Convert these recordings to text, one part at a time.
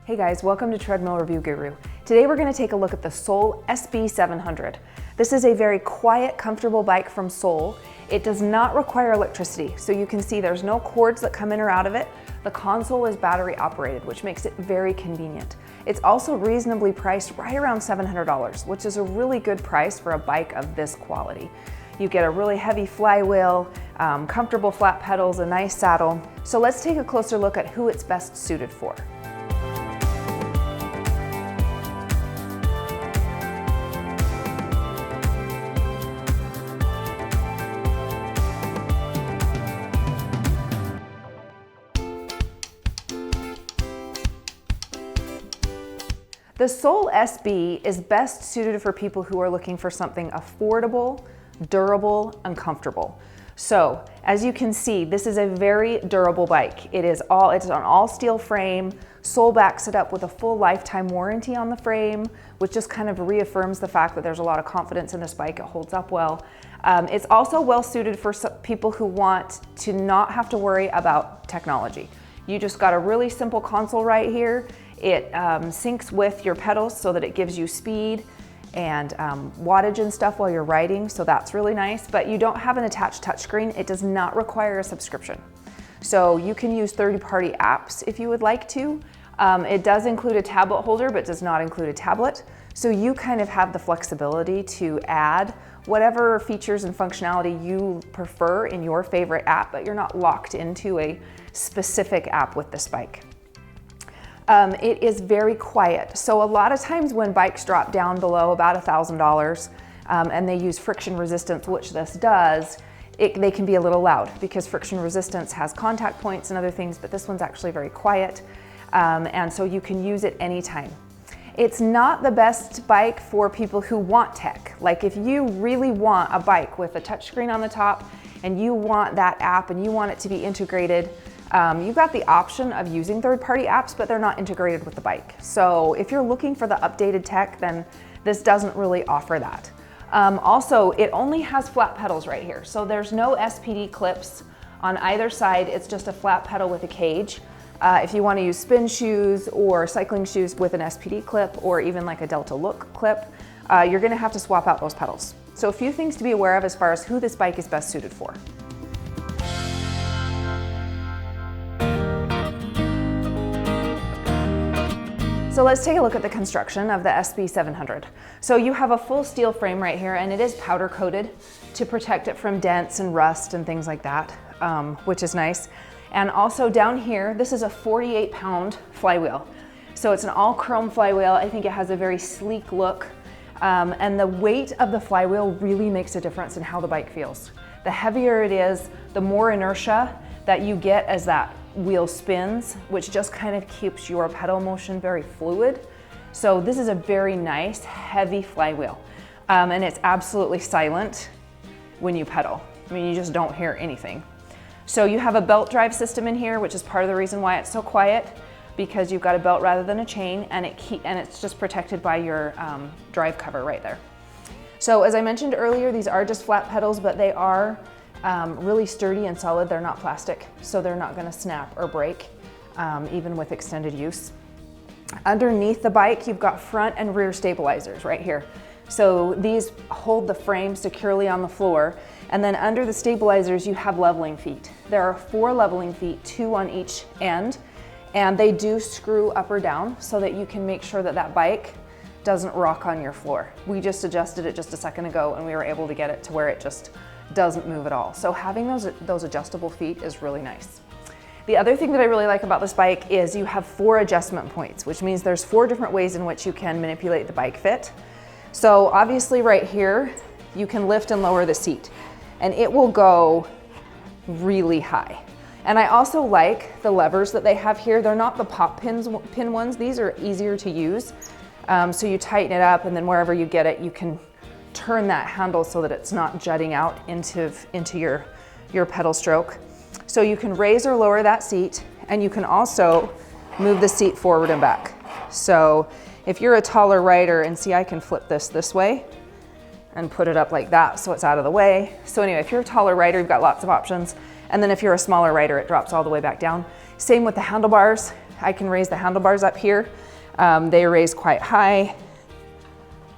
Hey guys, welcome to Treadmill Review Guru. Today we're going to take a look at the Sole SB700. This is a very quiet, comfortable bike from Sole. It does not require electricity, so you can see there's no cords that come in or out of it. The console is battery operated, which makes it very convenient. It's also reasonably priced, right around $700, which is a really good price for a bike of this quality. You get a really heavy flywheel, comfortable flat pedals, a nice saddle. So let's take a closer look at who it's best suited for. The Sole SB is best suited for people who are looking for something affordable, durable, and comfortable. So, as you can see, this is a very durable bike. It's an all steel frame. Sole backs it up with a full lifetime warranty on the frame, which just kind of reaffirms the fact that there's a lot of confidence in this bike. It holds up well. It's also well suited for people who want to not have to worry about technology. You just got a really simple console right here. It syncs with your pedals so that it gives you speed and wattage and stuff while you're riding, so that's really nice. But you don't have an attached touchscreen. It does not require a subscription. So you can use third-party apps if you would like to. It does include a tablet holder, but does not include a tablet. So you kind of have the flexibility to add whatever features and functionality you prefer in your favorite app, but you're not locked into a specific app with this bike. It is very quiet. So a lot of times when bikes drop down below about $1,000 and they use friction resistance, which this does, they can be a little loud because friction resistance has contact points and other things, but this one's actually very quiet. And so you can use it anytime. It's not the best bike for people who want tech. Like if you really want a bike with a touchscreen on the top and you want that app and you want it to be integrated, you've got the option of using third-party apps, but they're not integrated with the bike. So if you're looking for the updated tech, then this doesn't really offer that. Also, it only has flat pedals right here. So there's no SPD clips on either side. It's just a flat pedal with a cage. If you want to use spin shoes or cycling shoes with an SPD clip or even like a Delta Look clip, you're going to have to swap out those pedals. So a few things to be aware of as far as who this bike is best suited for. So let's take a look at the construction of the SB700. So you have a full steel frame right here, and it is powder coated to protect it from dents and rust and things like that, which is nice. And also down here, this is a 48-pound flywheel. So it's an all chrome flywheel. I think it has a very sleek look. And the weight of the flywheel really makes a difference in how the bike feels. The heavier it is, the more inertia that you get as that wheel spins, which just kind of keeps your pedal motion very fluid. So this is a very nice, heavy flywheel. And it's absolutely silent when you pedal. I mean, you just don't hear anything. So you have a belt drive system in here, which is part of the reason why it's so quiet, because you've got a belt rather than a chain, and it's just protected by your drive cover right there. So as I mentioned earlier, these are just flat pedals, but they are really sturdy and solid. They're not plastic, so they're not going to snap or break, even with extended use. Underneath the bike, you've got front and rear stabilizers right here. So these hold the frame securely on the floor, and then under the stabilizers, you have leveling feet. There are 4 leveling feet, 2 on each end, and they do screw up or down so that you can make sure that that bike doesn't rock on your floor. We just adjusted it just a second ago, and we were able to get it to where it just doesn't move at all. So having those adjustable feet is really nice. The other thing that I really like about this bike is you have 4 adjustment points, which means there's 4 different ways in which you can manipulate the bike fit. So obviously right here, you can lift and lower the seat, and it will go really high. And I also like the levers that they have here. They're not the pin ones. These are easier to use. So you tighten it up, and then wherever you get it, you can turn that handle so that it's not jutting out into your pedal stroke. So you can raise or lower that seat, and you can also move the seat forward and back. So if you're a taller rider, and see, I can flip this way and put it up like that so it's out of the way. So anyway, if you're a taller rider, you've got lots of options. And then if you're a smaller rider, it drops all the way back down. Same with the handlebars. I can raise the handlebars up here. They raise quite high.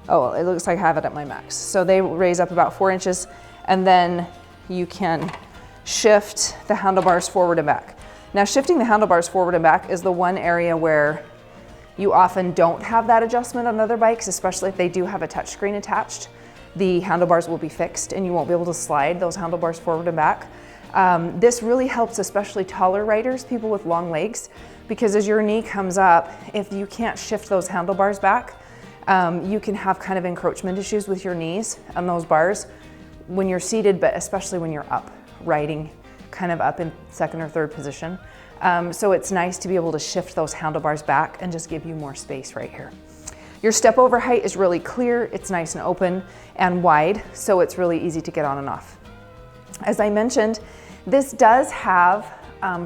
Oh, it looks like I have it at my max. So they raise up about 4 inches, and then you can shift the handlebars forward and back. Now, shifting the handlebars forward and back is the one area where you often don't have that adjustment on other bikes, especially if they do have a touchscreen attached. The handlebars will be fixed and you won't be able to slide those handlebars forward and back. This really helps especially taller riders, people with long legs, because as your knee comes up, if you can't shift those handlebars back, you can have kind of encroachment issues with your knees on those bars when you're seated, but especially when you're up, riding kind of up in second or third position. So it's nice to be able to shift those handlebars back and just give you more space right here. Your step over height is really clear, it's nice and open and wide, so it's really easy to get on and off. As I mentioned, this does have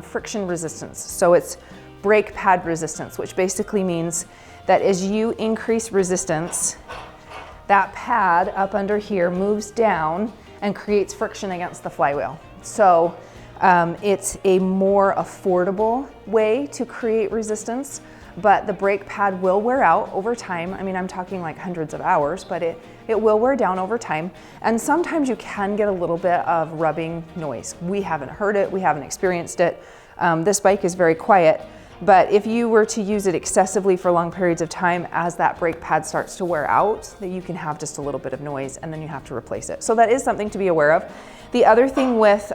friction resistance, so it's brake pad resistance, which basically means that as you increase resistance, that pad up under here moves down and creates friction against the flywheel. So it's a more affordable way to create resistance, but the brake pad will wear out over time. I mean, I'm talking like hundreds of hours, but it will wear down over time. And sometimes you can get a little bit of rubbing noise. We haven't heard it, we haven't experienced it. This bike is very quiet, but if you were to use it excessively for long periods of time, as that brake pad starts to wear out, that you can have just a little bit of noise and then you have to replace it. So that is something to be aware of. The other thing with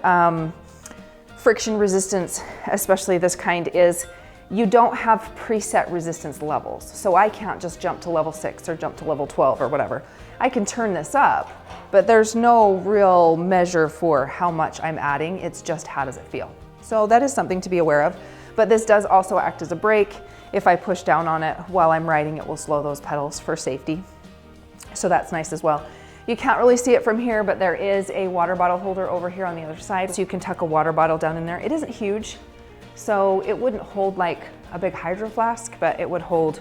friction resistance, especially this kind, is you don't have preset resistance levels. So I can't just jump to level 6 or jump to level 12 or whatever. I can turn this up, but there's no real measure for how much I'm adding. It's just how does it feel. So that is something to be aware of. But this does also act as a brake. If I push down on it while I'm riding, it will slow those pedals for safety. So that's nice as well. You can't really see it from here, but there is a water bottle holder over here on the other side. So you can tuck a water bottle down in there. It isn't huge, so it wouldn't hold like a big hydro flask, but it would hold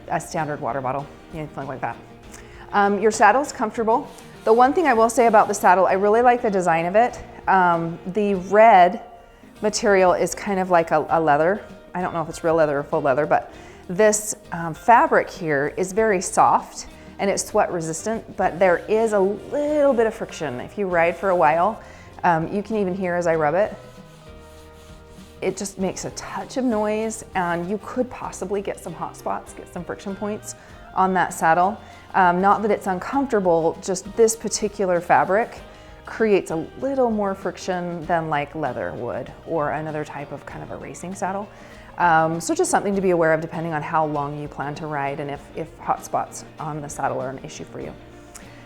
a standard water bottle, anything like that. Your saddle's comfortable. The one thing I will say about the saddle, I really like the design of it. The red material is kind of like a leather. I don't know if it's real leather or faux leather, but this fabric here is very soft and it's sweat resistant, but there is a little bit of friction. If you ride for a while, you can even hear as I rub it. It just makes a touch of noise, and you could possibly get some hot spots, get some friction points on that saddle. Not that it's uncomfortable, just this particular fabric creates a little more friction than like leather would or another type of kind of a racing saddle. So just something to be aware of depending on how long you plan to ride and if hot spots on the saddle are an issue for you.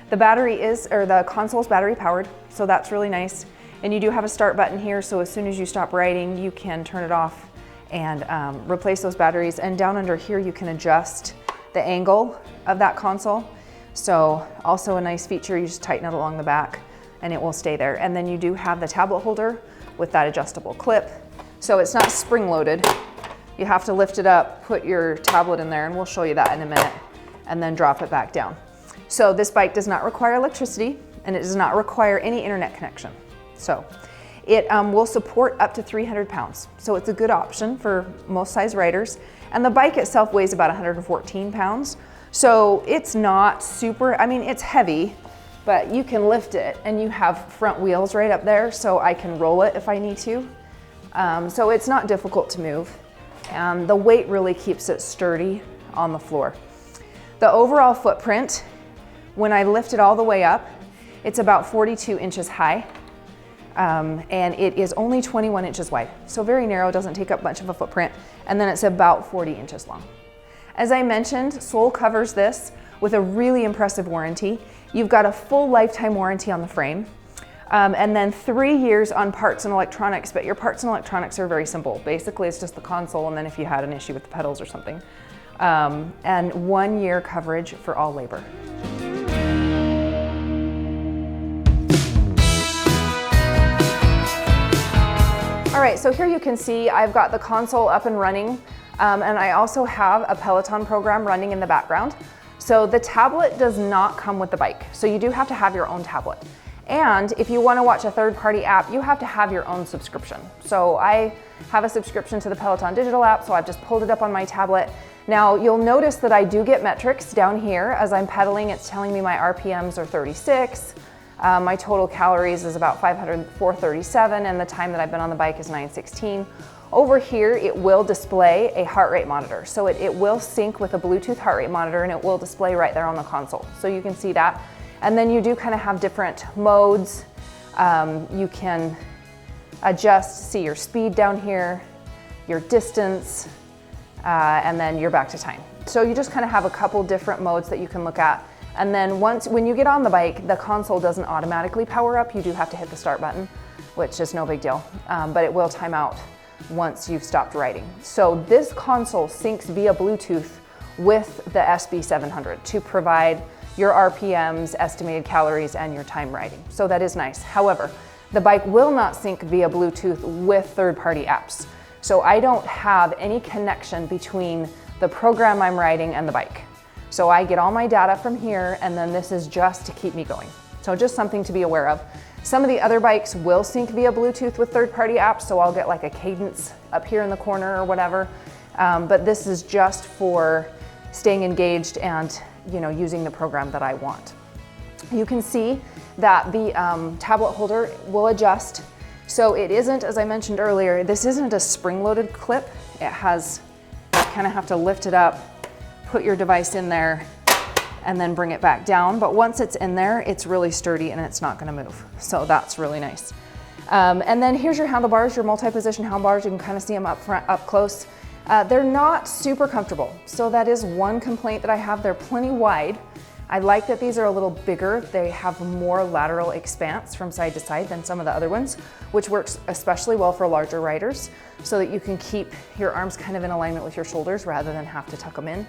The battery is, or the console's battery powered, so that's really nice. And you do have a start button here, so as soon as you stop riding, you can turn it off and replace those batteries. And down under here, you can adjust the angle of that console. So also a nice feature, you just tighten it along the back and it will stay there. And then you do have the tablet holder with that adjustable clip. So it's not spring loaded. You have to lift it up, put your tablet in there, and we'll show you that in a minute, and then drop it back down. So this bike does not require electricity and it does not require any internet connection. So it will support up to 300 pounds. So it's a good option for most size riders. And the bike itself weighs about 114 pounds. So it's not super, I mean, it's heavy, but you can lift it and you have front wheels right up there, so I can roll it if I need to. So it's not difficult to move. And the weight really keeps it sturdy on the floor. The overall footprint, when I lift it all the way up, it's about 42 inches high. And it is only 21 inches wide. So very narrow, doesn't take up much of a footprint. And then it's about 40 inches long. As I mentioned, Sole covers this with a really impressive warranty. You've got a full lifetime warranty on the frame. And then 3 years on parts and electronics, but your parts and electronics are very simple. Basically, it's just the console, and then if you had an issue with the pedals or something. And 1 year coverage for all labor. All right, so here you can see I've got the console up and running, and I also have a Peloton program running in the background. So the tablet does not come with the bike, so you do have to have your own tablet. And if you want to watch a third-party app, you have to have your own subscription. So I have a subscription to the Peloton digital app, so I've just pulled it up on my tablet. Now you'll notice that I do get metrics down here. As I'm pedaling, it's telling me my RPMs are 36. My total calories is about 437, and the time that I've been on the bike is 9:16. Over here, it will display a heart rate monitor. So it will sync with a Bluetooth heart rate monitor, and it will display right there on the console. So you can see that. And then you do kind of have different modes. You can adjust, see your speed down here, your distance, and then you're back to time. So you just kind of have a couple different modes that you can look at. And then when you get on the bike, the console doesn't automatically power up. You do have to hit the start button, which is no big deal, but it will time out once you've stopped riding. So this console syncs via Bluetooth with the SB700 to provide your RPMs, estimated calories, and your time riding. So that is nice. However, the bike will not sync via Bluetooth with third-party apps. So I don't have any connection between the program I'm riding and the bike. So I get all my data from here, and then this is just to keep me going. So just something to be aware of. Some of the other bikes will sync via Bluetooth with third-party apps, so I'll get like a cadence up here in the corner or whatever. But this is just for staying engaged and using the program that I want. You can see that the tablet holder will adjust. So it isn't, as I mentioned earlier, this isn't a spring-loaded clip. It has, you kind of have to lift it up, put your device in there, and then bring it back down. But once it's in there, it's really sturdy and it's not gonna move. So that's really nice. And then here's your handlebars, your multi-position handlebars. You can kind of see them up front, up close. They're not super comfortable. So that is one complaint that I have. They're plenty wide. I like that these are a little bigger. They have more lateral expanse from side to side than some of the other ones, which works especially well for larger riders so that you can keep your arms kind of in alignment with your shoulders rather than have to tuck them in.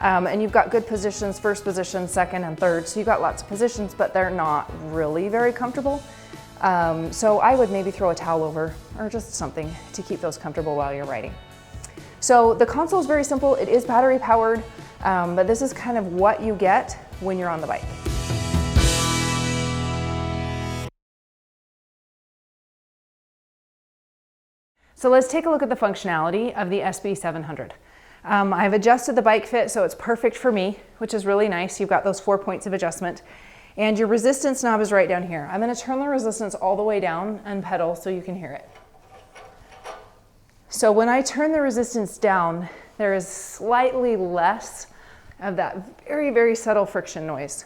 And you've got good positions, first position, second, and third. So you've got lots of positions, but they're not really very comfortable. So I would maybe throw a towel over or just something to keep those comfortable while you're riding. So the console is very simple. It is battery powered, but this is kind of what you get when you're on the bike. So let's take a look at the functionality of the SB700. I've adjusted the bike fit so it's perfect for me, which is really nice. You've got those 4 points of adjustment, and your resistance knob is right down here. I'm going to turn the resistance all the way down and pedal so you can hear it. So when I turn the resistance down, there is slightly less of that very, very subtle friction noise.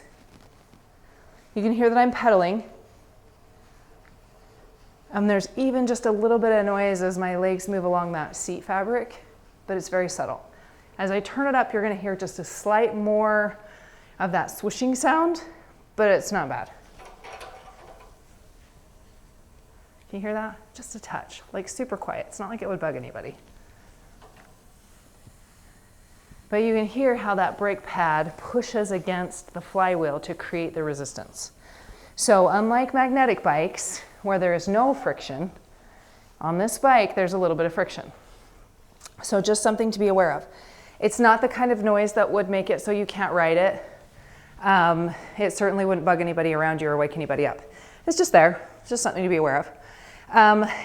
You can hear that I'm pedaling. There's even just a little bit of noise as my legs move along that seat fabric, but it's very subtle. As I turn it up, you're gonna hear just a slight more of that swishing sound, but it's not bad. Can you hear that? Just a touch, like super quiet. It's not like it would bug anybody. But you can hear how that brake pad pushes against the flywheel to create the resistance. So unlike magnetic bikes, where there is no friction, on this bike, there's a little bit of friction. So just something to be aware of. It's not the kind of noise that would make it so you can't ride it. It certainly wouldn't bug anybody around you or wake anybody up. It's just there, it's just something to be aware of.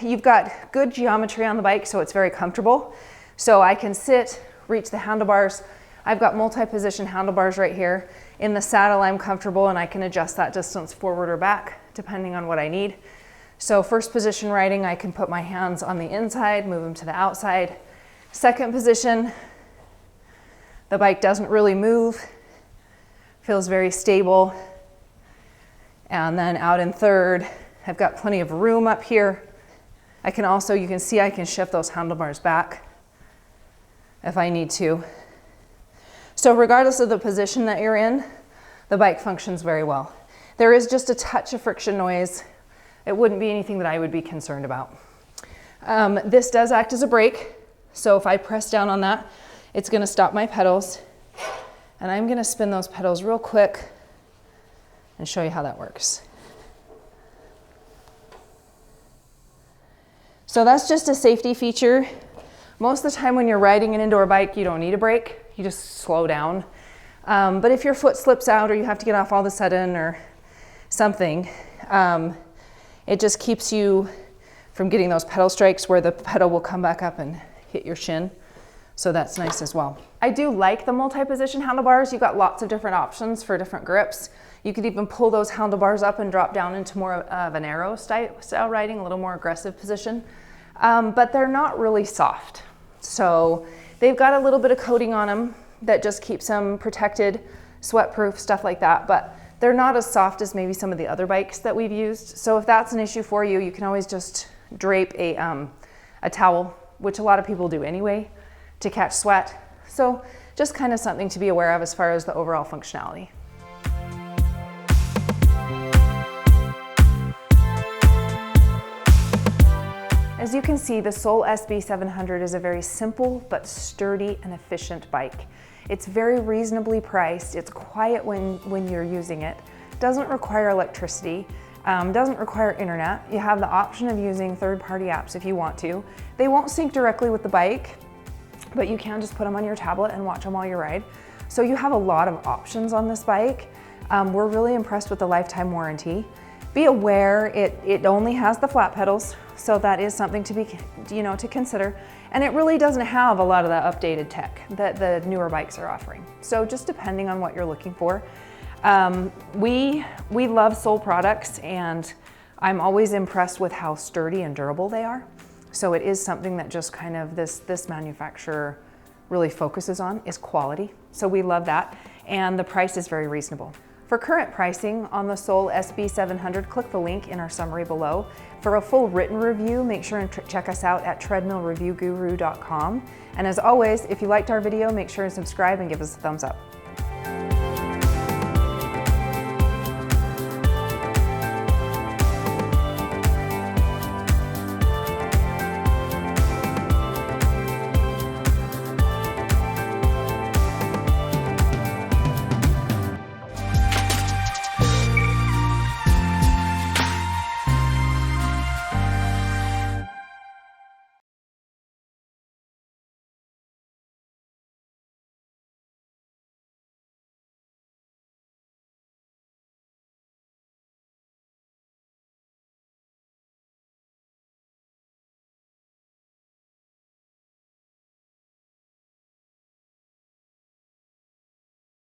You've got good geometry on the bike, so it's very comfortable. So I can sit, reach the handlebars. I've got multi-position handlebars right here. In the saddle, I'm comfortable and I can adjust that distance forward or back depending on what I need. So first position riding, I can put my hands on the inside, move them to the outside. Second position, the bike doesn't really move, feels very stable. And then out in third, I've got plenty of room up here. I can also, you can see I can shift those handlebars back if I need to. So regardless of the position that you're in, the bike functions very well. There is just a touch of friction noise. It wouldn't be anything that I would be concerned about. This does act as a brake. So if I press down on that, it's gonna stop my pedals. And I'm gonna spin those pedals real quick and show you how that works. So that's just a safety feature. Most of the time when you're riding an indoor bike, you don't need a brake, you just slow down. But if your foot slips out or you have to get off all of a sudden or something, It just keeps you from getting those pedal strikes where the pedal will come back up and hit your shin. So that's nice as well. I do like the multi-position handlebars. You've got lots of different options for different grips. You could even pull those handlebars up and drop down into more of an aero style riding, a little more aggressive position. But they're not really soft. So they've got a little bit of coating on them that just keeps them protected, sweat-proof, stuff like that. But they're not as soft as maybe some of the other bikes that we've used. So if that's an issue for you, you can always just drape a towel, which a lot of people do anyway, to catch sweat. So just kind of something to be aware of as far as the overall functionality. As you can see, the Sole SB700 is a very simple but sturdy and efficient bike. It's very reasonably priced, it's quiet when you're using it, doesn't require electricity, doesn't require internet. You have the option of using third-party apps if you want to. They won't sync directly with the bike, but you can just put them on your tablet and watch them while you ride. So you have a lot of options on this bike. We're really impressed with the lifetime warranty. Be aware it only has the flat pedals, so that is something to be, to consider. And it really doesn't have a lot of the updated tech that the newer bikes are offering. So just depending on what you're looking for. We love Sole products, and I'm always impressed with how sturdy and durable they are. So it is something that just kind of this manufacturer really focuses on, is quality. So we love that, and the price is very reasonable. For current pricing on the Sole SB700, click the link in our summary below. For a full written review, make sure and check us out at treadmillreviewguru.com. And as always, if you liked our video, make sure and subscribe and give us a thumbs up.